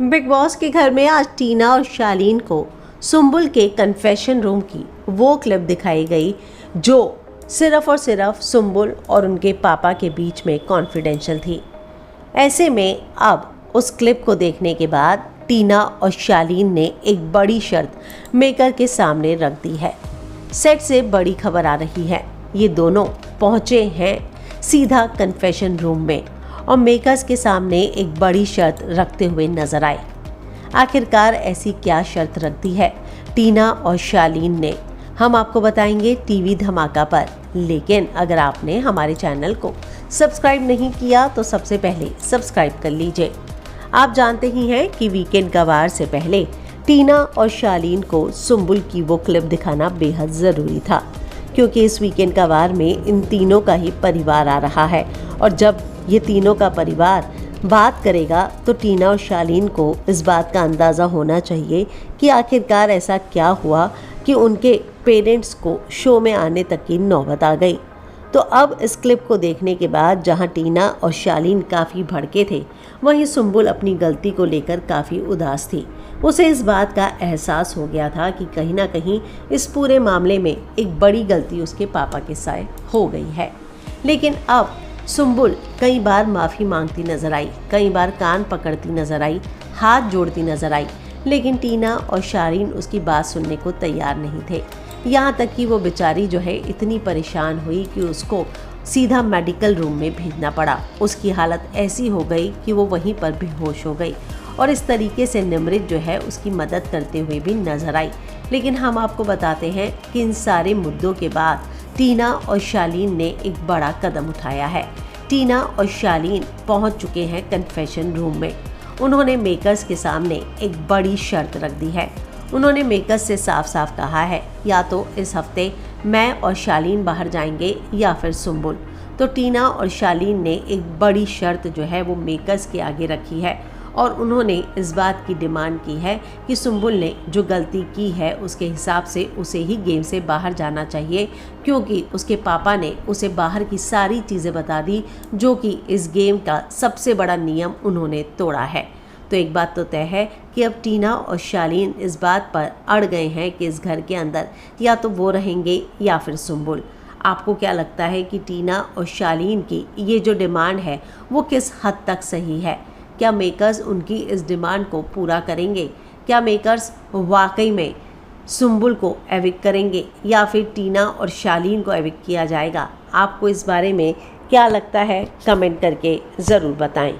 Big boss के घर में आज टीना और शालीन को सुंबुल के कन्फेशन रूम की वो क्लिप दिखाई गई जो सिर्फ और सिर्फ सुंबुल और उनके पापा के बीच में कॉन्फिडेंशियल थी। ऐसे में अब उस क्लिप को देखने के बाद टीना और शालीन ने एक बड़ी शर्त मेकर के सामने रख दी है। सेट से बड़ी खबर आ रही है, ये दोनों पहुंचे हैं सीधा कन्फेशन रूम में और मेकर्स के सामने एक बड़ी शर्त रखते हुए नजर आए। आखिरकार ऐसी क्या शर्त रख दी है टीना और शालीन ने, हम आपको बताएंगे टीवी धमाका पर। लेकिन अगर आपने हमारे चैनल को सब्सक्राइब नहीं किया तो सबसे पहले सब्सक्राइब कर लीजिए। आप जानते ही हैं कि वीकेंड गवार से पहले टीना और शालीन को सुंबुल की वो क्लिप दिखाना बेहद ज़रूरी था, क्योंकि इस वीकेंड गवार में इन तीनों का ही परिवार आ रहा है और जब ये तीनों का परिवार बात करेगा तो टीना और शालीन को इस बात का अंदाज़ा होना चाहिए कि आखिरकार ऐसा क्या हुआ कि उनके पेरेंट्स को शो में आने तक की नौबत आ गई। तो अब इस क्लिप को देखने के बाद जहां टीना और शालीन काफ़ी भड़के थे, वहीं सुंबुल अपनी गलती को लेकर काफ़ी उदास थी। उसे इस बात का एहसास हो गया था कि कहीं ना कहीं इस पूरे मामले में एक बड़ी गलती उसके पापा के साथ हो गई है। लेकिन अब सुंबुल कई बार माफ़ी मांगती नजर आई, कई बार कान पकड़ती नजर आई, हाथ जोड़ती नजर आई, लेकिन टीना और शालीन उसकी बात सुनने को तैयार नहीं थे। यहाँ तक कि वो बेचारी जो है इतनी परेशान हुई कि उसको सीधा मेडिकल रूम में भेजना पड़ा। उसकी हालत ऐसी हो गई कि वो वहीं पर बेहोश हो गई और इस तरीके से निमृत जो है उसकी मदद करते हुए भी नजर आई। लेकिन हम आपको बताते हैं कि इन सारे मुद्दों के बाद टीना और शालीन ने एक बड़ा कदम उठाया है। टीना और शालीन पहुंच चुके हैं कन्फेशन रूम में। उन्होंने मेकर्स के सामने एक बड़ी शर्त रख दी है। उन्होंने मेकर्स से साफ साफ कहा है, या तो इस हफ्ते मैं और शालीन बाहर जाएंगे या फिर सुंबुल। तो टीना और शालीन ने एक बड़ी शर्त जो है वो मेकर्स के आगे रखी है और उन्होंने इस बात की डिमांड की है कि सुंबुल ने जो गलती की है उसके हिसाब से उसे ही गेम से बाहर जाना चाहिए, क्योंकि उसके पापा ने उसे बाहर की सारी चीज़ें बता दी जो कि इस गेम का सबसे बड़ा नियम उन्होंने तोड़ा है। तो एक बात तो तय है कि अब टीना और शालीन इस बात पर अड़ गए हैं कि इस घर के अंदर या तो वो रहेंगे या फिर सुंबुल। आपको क्या लगता है कि टीना और शालीन की ये जो डिमांड है वो किस हद तक सही है? क्या मेकर्स उनकी इस डिमांड को पूरा करेंगे? क्या मेकर्स वाकई में सुंबुल को एविक्ट करेंगे या फिर टीना और शालीन को एविक्ट किया जाएगा? आपको इस बारे में क्या लगता है? कमेंट करके ज़रूर बताएं।